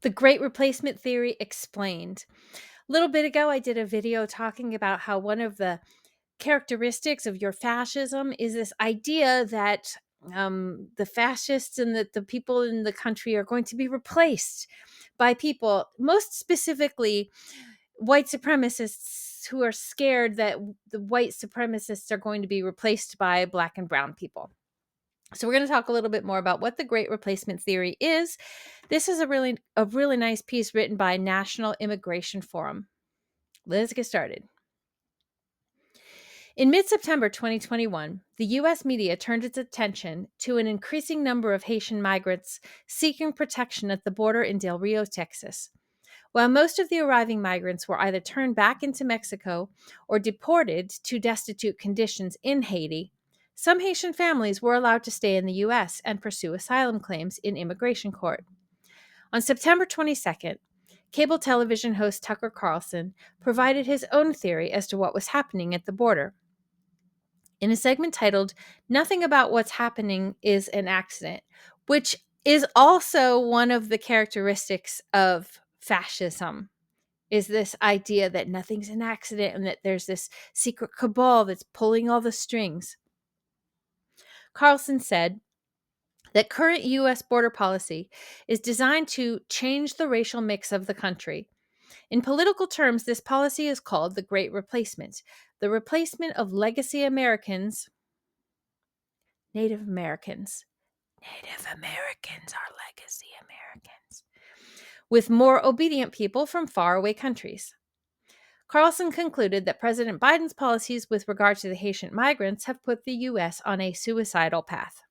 The Great Replacement Theory Explained. A little bit ago, I did a video talking about how one of the characteristics of your fascism is this idea that the fascists and the people in the country are going to be replaced by people, most specifically white supremacists who are scared that the white supremacists are going to be replaced by black and brown people. So we're going to talk a little bit more about what the Great Replacement Theory is. This is a really nice piece written by National Immigration Forum. Let's get started. In mid-September 2021, the U.S. media turned its attention to an increasing number of Haitian migrants seeking protection at the border in Del Rio, Texas. While most of the arriving migrants were either turned back into Mexico or deported to destitute conditions in Haiti, some Haitian families were allowed to stay in the U.S. and pursue asylum claims in immigration court. On September 22nd, cable television host Tucker Carlson provided his own theory as to what was happening at the border. In a segment titled, "Nothing About What's Happening is an Accident," which is also one of the characteristics of fascism, is this idea that nothing's an accident and that there's this secret cabal that's pulling all the strings. Carlson said that current U.S. border policy is designed to change the racial mix of the country. In political terms, this policy is called the Great Replacement, the replacement of legacy Americans, Native Americans. Native Americans are legacy Americans, with more obedient people from faraway countries. Carlson concluded that President Biden's policies with regard to the Haitian migrants have put the U.S. on a suicidal path.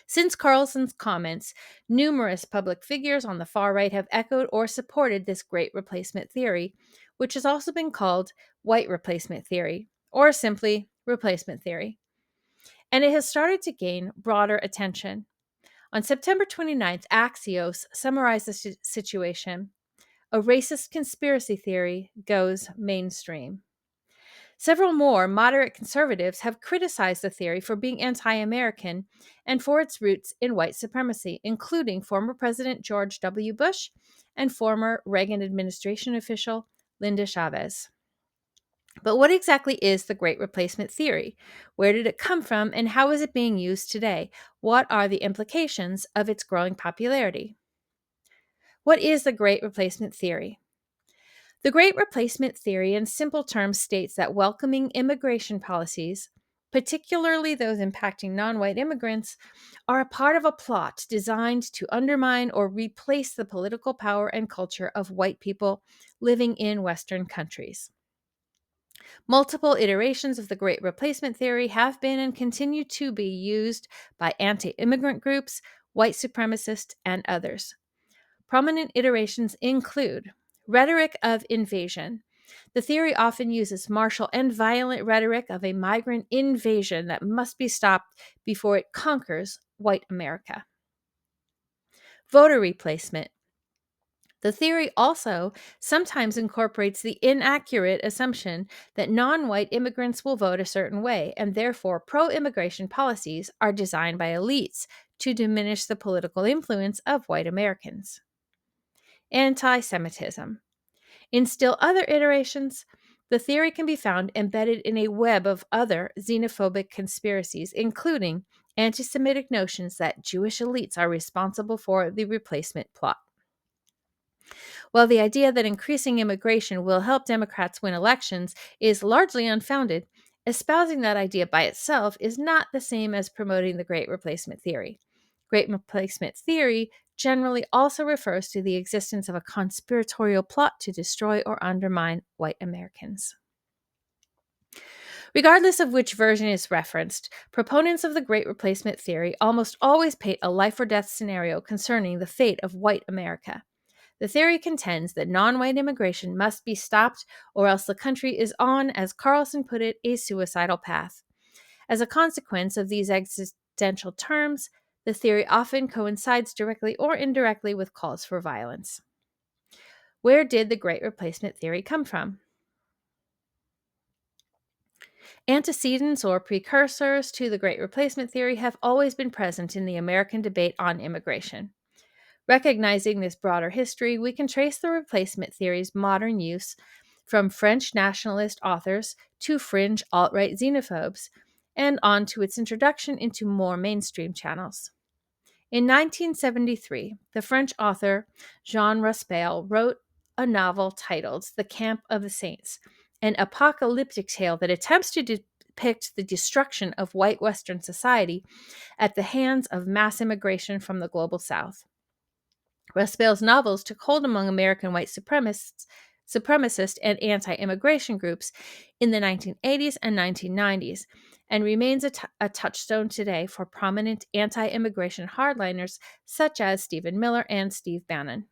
Since Carlson's comments, numerous public figures on the far right have echoed or supported this Great Replacement Theory, which has also been called White Replacement Theory, or simply Replacement Theory. And it has started to gain broader attention. On September 29th, Axios summarized the situation. A racist conspiracy theory goes mainstream. Several more moderate conservatives have criticized the theory for being anti American and for its roots in white supremacy, including former President George W. Bush and former Reagan administration official Linda Chavez. But what exactly is the Great Replacement Theory? Where did it come from, and how is it being used today? What are the implications of its growing popularity? What is the Great Replacement Theory? The Great Replacement Theory, in simple terms, states that welcoming immigration policies, particularly those impacting non white immigrants, are a part of a plot designed to undermine or replace the political power and culture of white people living in Western countries. Multiple iterations of the Great Replacement Theory have been and continue to be used by anti immigrant groups, white supremacists, and others. Prominent iterations include rhetoric of invasion. The theory often uses martial and violent rhetoric of a migrant invasion that must be stopped before it conquers white America. Voter replacement. The theory also sometimes incorporates the inaccurate assumption that non white immigrants will vote a certain way, and therefore pro immigration policies are designed by elites to diminish the political influence of white Americans. Anti Semitism. In still other iterations, the theory can be found embedded in a web of other xenophobic conspiracies, including anti Semitic notions that Jewish elites are responsible for the replacement plot. While the idea that increasing immigration will help Democrats win elections is largely unfounded, espousing that idea by itself is not the same as promoting the Great Replacement Theory. Great Replacement Theory generally also refers to the existence of a conspiratorial plot to destroy or undermine white Americans. Regardless of which version is referenced, proponents of the Great Replacement Theory almost always paint a life or death scenario concerning the fate of white America. The theory contends that non white immigration must be stopped, or else the country is on, as Carlson put it, a suicidal path. As a consequence of these existential terms, the theory often coincides directly or indirectly with calls for violence. Where did the Great Replacement Theory come from? Antecedents or precursors to the Great Replacement Theory have always been present in the American debate on immigration. Recognizing this broader history, we can trace the replacement theory's modern use from French nationalist authors to fringe alt right xenophobes, and on to its introduction into more mainstream channels. In 1973, the French author Jean Raspail wrote a novel titled The Camp of the Saints, an apocalyptic tale that attempts to depict the destruction of white Western society at the hands of mass immigration from the global South. Raspail's novels took hold among American white supremacist and anti-immigration groups in the 1980s and 1990s, and remains a touchstone today for prominent anti-immigration hardliners such as Stephen Miller and Steve Bannon.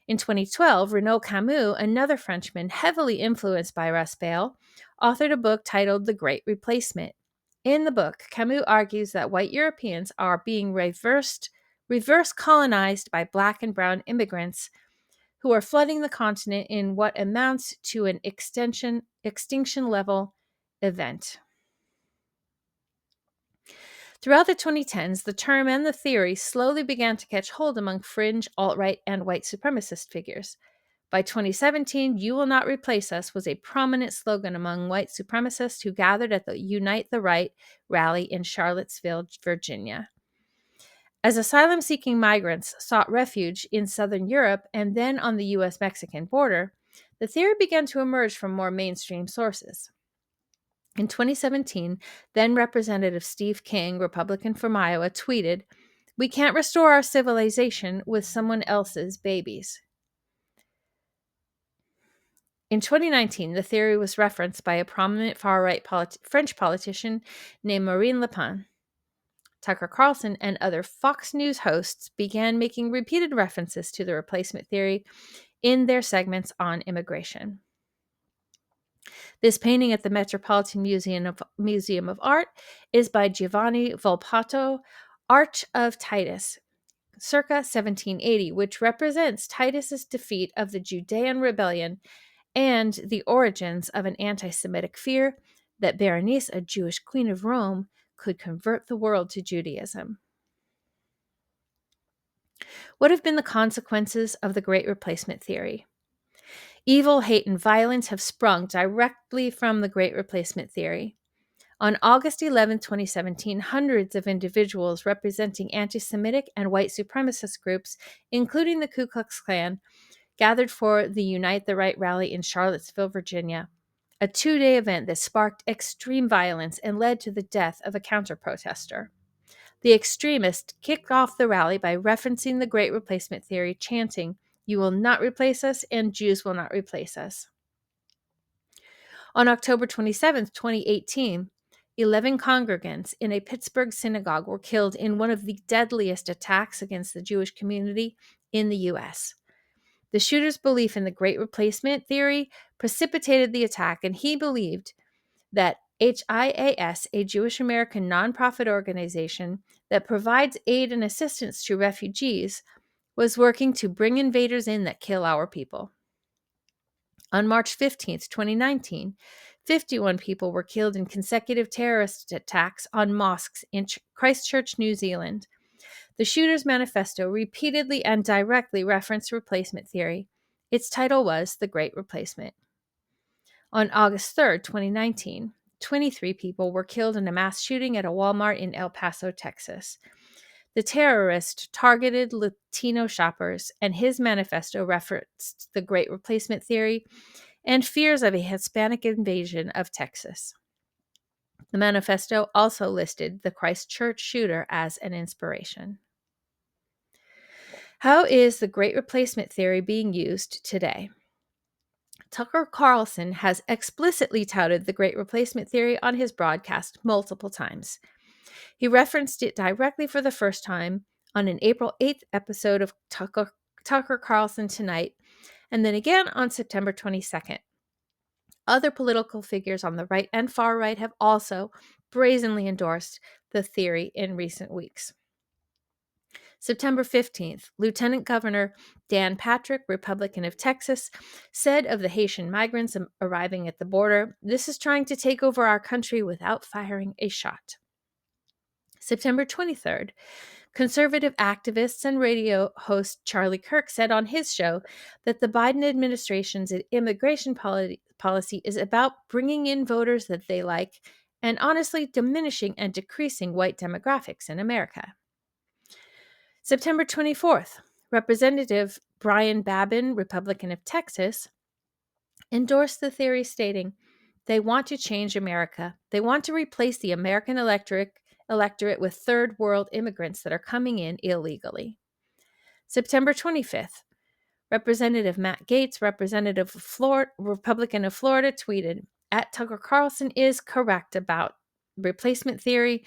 In 2012, Renaud Camus, another Frenchman heavily influenced by Raspail, authored a book titled The Great Replacement. In the book, Camus argues that white Europeans are being reverse colonized by black and brown immigrants who are flooding the continent in what amounts to an extinction level event. Throughout the 2010s, the term and the theory slowly began to catch hold among fringe, alt-right, and white supremacist figures. By 2017, "You Will Not Replace Us" was a prominent slogan among white supremacists who gathered at the Unite the Right rally in Charlottesville, Virginia. As asylum-seeking migrants sought refuge in Southern Europe and then on the U.S.-Mexican border, the theory began to emerge from more mainstream sources. In 2017, then Representative Steve King, Republican from Iowa, tweeted, "We can't restore our civilization with someone else's babies." In 2019, the theory was referenced by a prominent far-right French politician named Marine Le Pen. Tucker Carlson and other Fox News hosts began making repeated references to the replacement theory in their segments on immigration. This painting at the Metropolitan Museum of Art is by Giovanni Volpato, Arch of Titus, circa 1780, which represents Titus's defeat of the Judean rebellion and the origins of an anti-Semitic fear that Berenice, a Jewish queen of Rome, could convert the world to Judaism. What have been the consequences of the Great Replacement theory? Evil, hate, and violence have sprung directly from the Great Replacement theory. On August 11, 2017, hundreds of individuals representing anti-Semitic and white supremacist groups, including the Ku Klux Klan, gathered for the Unite the Right rally in Charlottesville, Virginia, a 2-day event that sparked extreme violence and led to the death of a counter-protester. The extremists kicked off the rally by referencing the Great Replacement theory, chanting, "You will not replace us, and Jews will not replace us." On October 27, 2018, 11 congregants in a Pittsburgh synagogue were killed in one of the deadliest attacks against the Jewish community in the U.S. The shooter's belief in the Great Replacement theory precipitated the attack, and he believed that HIAS, a Jewish American nonprofit organization that provides aid and assistance to refugees, was working to bring invaders in that kill our people. On March 15, 2019, 51 people were killed in consecutive terrorist attacks on mosques in Christchurch, New Zealand. The shooter's manifesto repeatedly and directly referenced replacement theory. Its title was The Great Replacement. On August 3, 2019, 23 people were killed in a mass shooting at a Walmart in El Paso, Texas. The terrorist targeted Latino shoppers, and his manifesto referenced the Great Replacement theory and fears of a Hispanic invasion of Texas. The manifesto also listed the Christchurch shooter as an inspiration. How is the Great Replacement theory being used today? Tucker Carlson has explicitly touted the Great Replacement theory on his broadcast multiple times. He referenced it directly for the first time on an April 8th episode of Tucker Carlson Tonight, and then again on September 22nd. Other political figures on the right and far right have also brazenly endorsed the theory in recent weeks. September 15th, Lieutenant Governor Dan Patrick, Republican of Texas, said of the Haitian migrants arriving at the border, "This is trying to take over our country without firing a shot." September 23rd, Conservative activists and radio host Charlie Kirk said on his show that the Biden administration's immigration policy is about bringing in voters that they like and honestly diminishing and decreasing white demographics in America. September 24th, Representative Brian Babin, Republican of Texas, endorsed the theory, stating, "They want to change America. They want to replace the American electorate with third world immigrants that are coming in illegally." September 25th, Representative Matt Gaetz, Republican of Florida, tweeted, "At Tucker Carlson is correct about replacement theory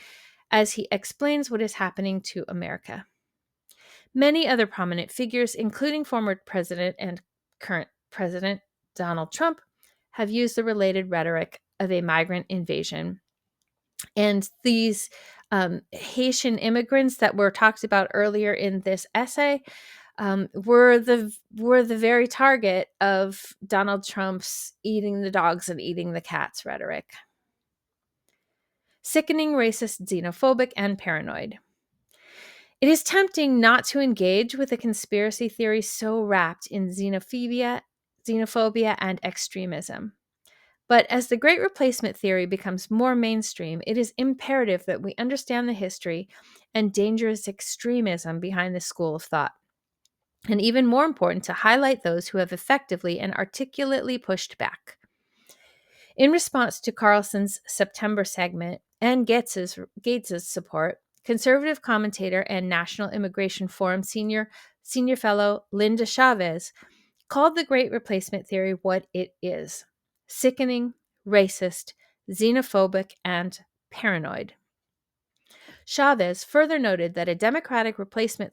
as he explains what is happening to America." Many other prominent figures, including former President and current President Donald Trump, have used the related rhetoric of a migrant invasion. And these Haitian immigrants that were talked about earlier in this essay were the very target of Donald Trump's eating the dogs and eating the cats rhetoric. Sickening, racist, xenophobic, and paranoid. It is tempting not to engage with a conspiracy theory so wrapped in xenophobia, and extremism. But as the Great Replacement theory becomes more mainstream, it is imperative that we understand the history and dangerous extremism behind this school of thought. And even more important, to highlight those who have effectively and articulately pushed back. In response to Carlson's September segment and Gaetz's support, conservative commentator and National Immigration Forum senior fellow Linda Chavez called the Great Replacement theory what it is: sickening, racist, xenophobic, and paranoid. Chavez further noted that a Democratic replacement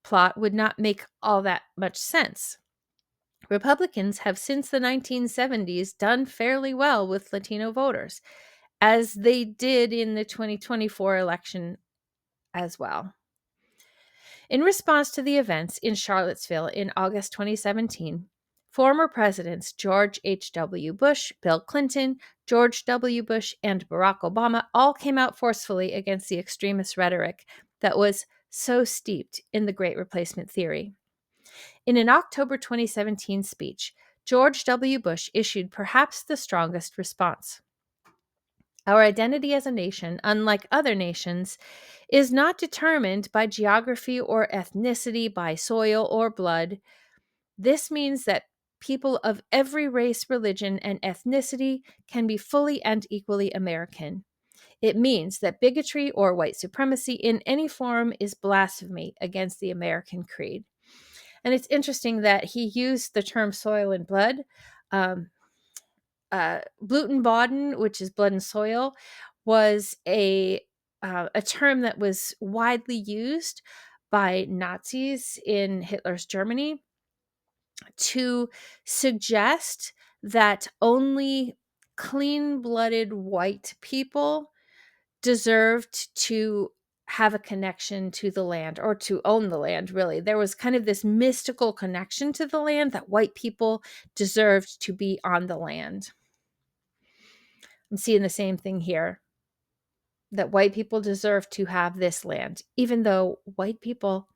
plot would not make all that much sense. Republicans have since the 1970s done fairly well with Latino voters, as they did in the 2024 election as well. In response to the events in Charlottesville in August 2017, former presidents George H.W. Bush, Bill Clinton, George W. Bush, and Barack Obama all came out forcefully against the extremist rhetoric that was so steeped in the Great Replacement theory. In an October 2017 speech, George W. Bush issued perhaps the strongest response. "Our identity as a nation, unlike other nations, is not determined by geography or ethnicity, by soil or blood. This means that people of every race, religion, and ethnicity can be fully and equally American. It means that bigotry or white supremacy in any form is blasphemy against the American creed." And it's interesting that he used the term soil and blood. Bluten-Baden, which is blood and soil, was a term that was widely used by Nazis in Hitler's Germany to suggest that only clean-blooded white people deserved to have a connection to the land, or to own the land, really. There was kind of this mystical connection to the land, that white people deserved to be on the land. I'm seeing the same thing here, that white people deserve to have this land, even though white people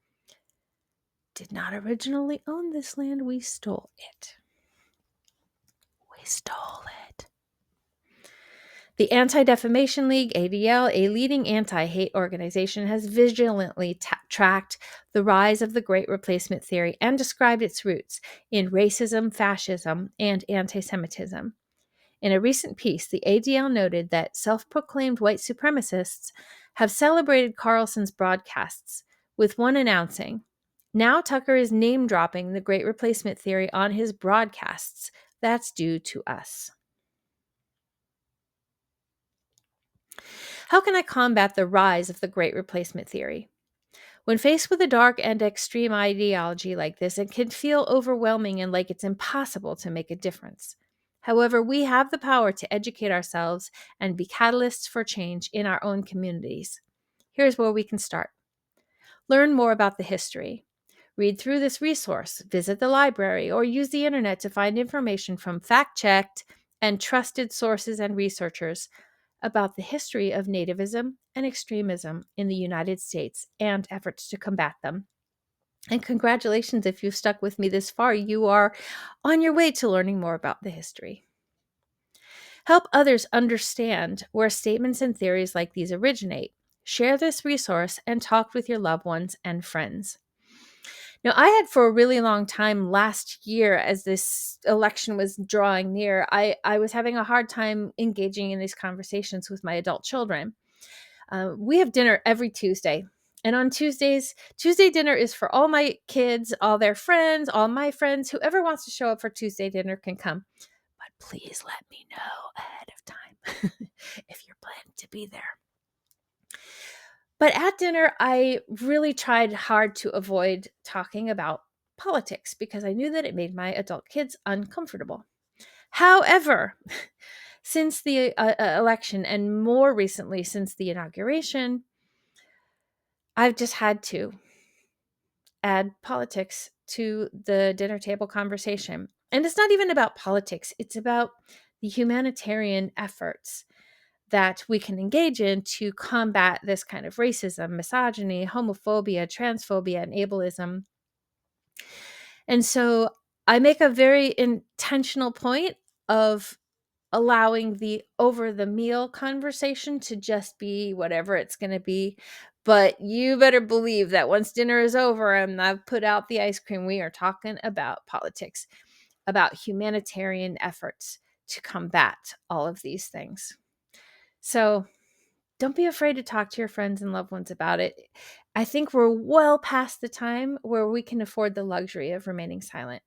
did not originally own this land. We stole it. We stole it. The Anti-Defamation League, ADL, a leading anti-hate organization, has vigilantly tracked the rise of the Great Replacement theory and described its roots in racism, fascism, and anti-Semitism. In a recent piece, the ADL noted that self-proclaimed white supremacists have celebrated Carlson's broadcasts, with one announcing, "Now Tucker is name-dropping the Great Replacement theory on his broadcasts. That's due to us." How can I combat the rise of the Great Replacement theory? When faced with a dark and extreme ideology like this, it can feel overwhelming and like it's impossible to make a difference. However, we have the power to educate ourselves and be catalysts for change in our own communities. Here's where we can start. Learn more about the history. Read through this resource, visit the library, or use the internet to find information from fact-checked and trusted sources and researchers, about the history of nativism and extremism in the United States and efforts to combat them. And congratulations if you've stuck with me this far. You are on your way to learning more about the history. Help others understand where statements and theories like these originate. Share this resource and talk with your loved ones and friends. Now, I had for a really long time last year, as this election was drawing near, I was having a hard time engaging in these conversations with my adult children. We have dinner every Tuesday. And on Tuesdays, Tuesday dinner is for all my kids, all their friends, all my friends. Whoever wants to show up for Tuesday dinner can come. But please let me know ahead of time if you're planning to be there. But at dinner, I really tried hard to avoid talking about politics because I knew that it made my adult kids uncomfortable. However, since the election and more recently since the inauguration, I've just had to add politics to the dinner table conversation. And it's not even about politics, it's about the humanitarian efforts that we can engage in to combat this kind of racism, misogyny, homophobia, transphobia, and ableism. And so I make a very intentional point of allowing the over the meal conversation to just be whatever it's going to be. But you better believe that once dinner is over and I've put out the ice cream, we are talking about politics, about humanitarian efforts to combat all of these things. So don't be afraid to talk to your friends and loved ones about it. I think we're well past the time where we can afford the luxury of remaining silent.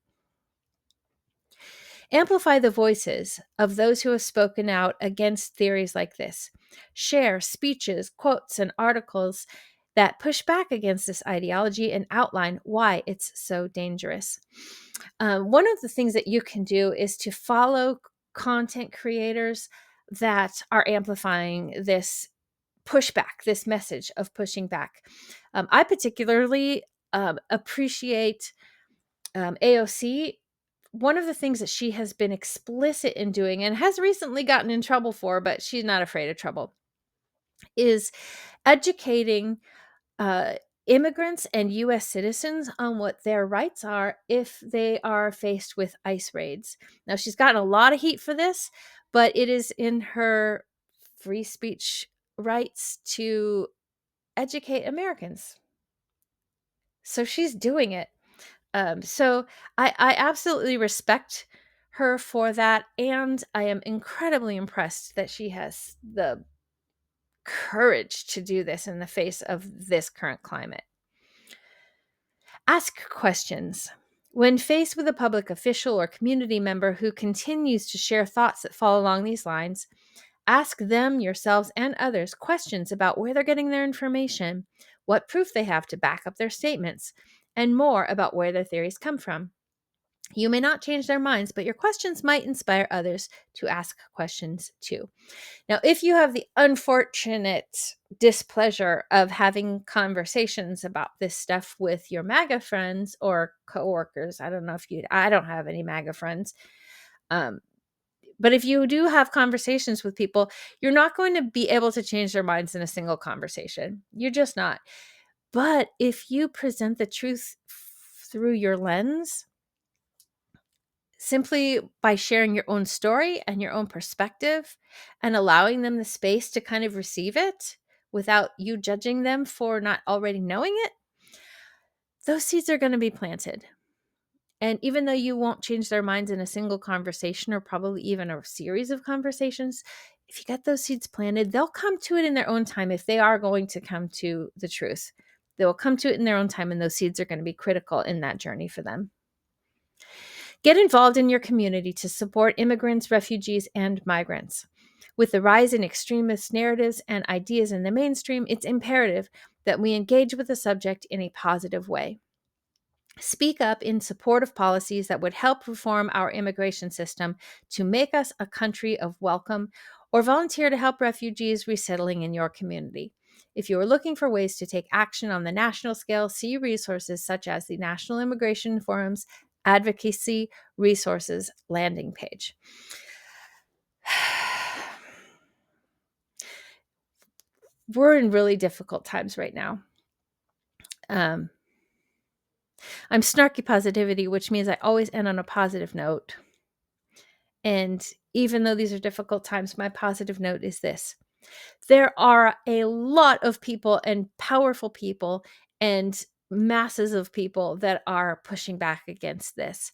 Amplify the voices of those who have spoken out against theories like this. Share speeches, quotes, and articles that push back against this ideology and outline why it's so dangerous. One of the things that you can do is to follow content creators that are amplifying this pushback, this message of pushing back. I particularly appreciate AOC. One of the things that she has been explicit in doing and has recently gotten in trouble for, but she's not afraid of trouble, is educating uh, immigrants and U.S. citizens on what their rights are if they are faced with ICE raids. Now, she's gotten a lot of heat for this, but it is in her free speech rights to educate Americans. So she's doing it. So I absolutely respect her for that. And I am incredibly impressed that she has the courage to do this in the face of this current climate. Ask questions. When faced with a public official or community member who continues to share thoughts that fall along these lines, ask them, yourselves, and others questions about where they're getting their information, what proof they have to back up their statements, and more about where their theories come from. You may not change their minds, but your questions might inspire others to ask questions too. Now, if you have the unfortunate displeasure of having conversations about this stuff with your MAGA friends or coworkers, I don't have any MAGA friends. But if you do have conversations with people, you're not going to be able to change their minds in a single conversation. You're just not. But if you present the truth through your lens, simply by sharing your own story and your own perspective and allowing them the space to kind of receive it without you judging them for not already knowing it, those seeds are going to be planted. And even though you won't change their minds in a single conversation or probably even a series of conversations, if you get those seeds planted, they'll come to it in their own time if they are going to come to the truth. They will come to it in their own time, and those seeds are going to be critical in that journey for them. Get involved in your community to support immigrants, refugees, and migrants. With the rise in extremist narratives and ideas in the mainstream, it's imperative that we engage with the subject in a positive way. Speak up in support of policies that would help reform our immigration system to make us a country of welcome, or volunteer to help refugees resettling in your community. If you are looking for ways to take action on the national scale, see resources such as the National Immigration Forum's Advocacy Resources landing page. we're in really difficult times right now. Um, I'm snarky positivity, which means I always end on a positive note. And even though these are difficult times, my positive note is this: there are a lot of people and powerful people and masses of people that are pushing back against this.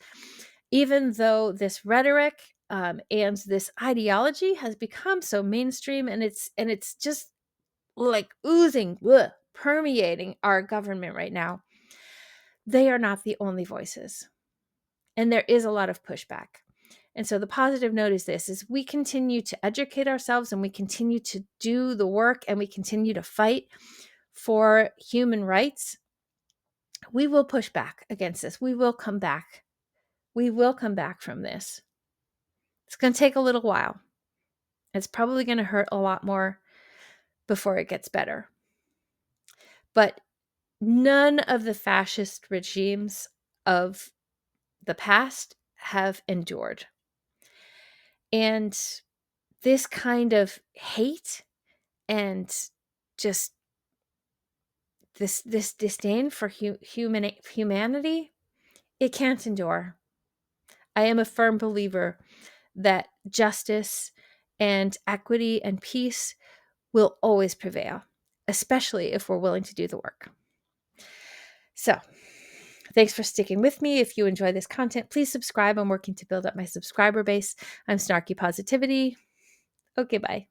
Even though this rhetoric and this ideology has become so mainstream, and it's just like oozing, permeating our government right now, they are not the only voices, and there is a lot of pushback. And so the positive note is this: is we continue to educate ourselves, and we continue to do the work, and we continue to fight for human rights. We will push back against this. We will come back. We will come back from this. It's going to take a little while. It's probably going to hurt a lot more before it gets better. But none of the fascist regimes of the past have endured. And this kind of hate and just this disdain for humanity, it can't endure. I am a firm believer that justice and equity and peace will always prevail, especially if we're willing to do the work. So, thanks for sticking with me. If you enjoy this content, please subscribe. I'm working to build up my subscriber base. I'm Snarky Positivity. Okay, bye.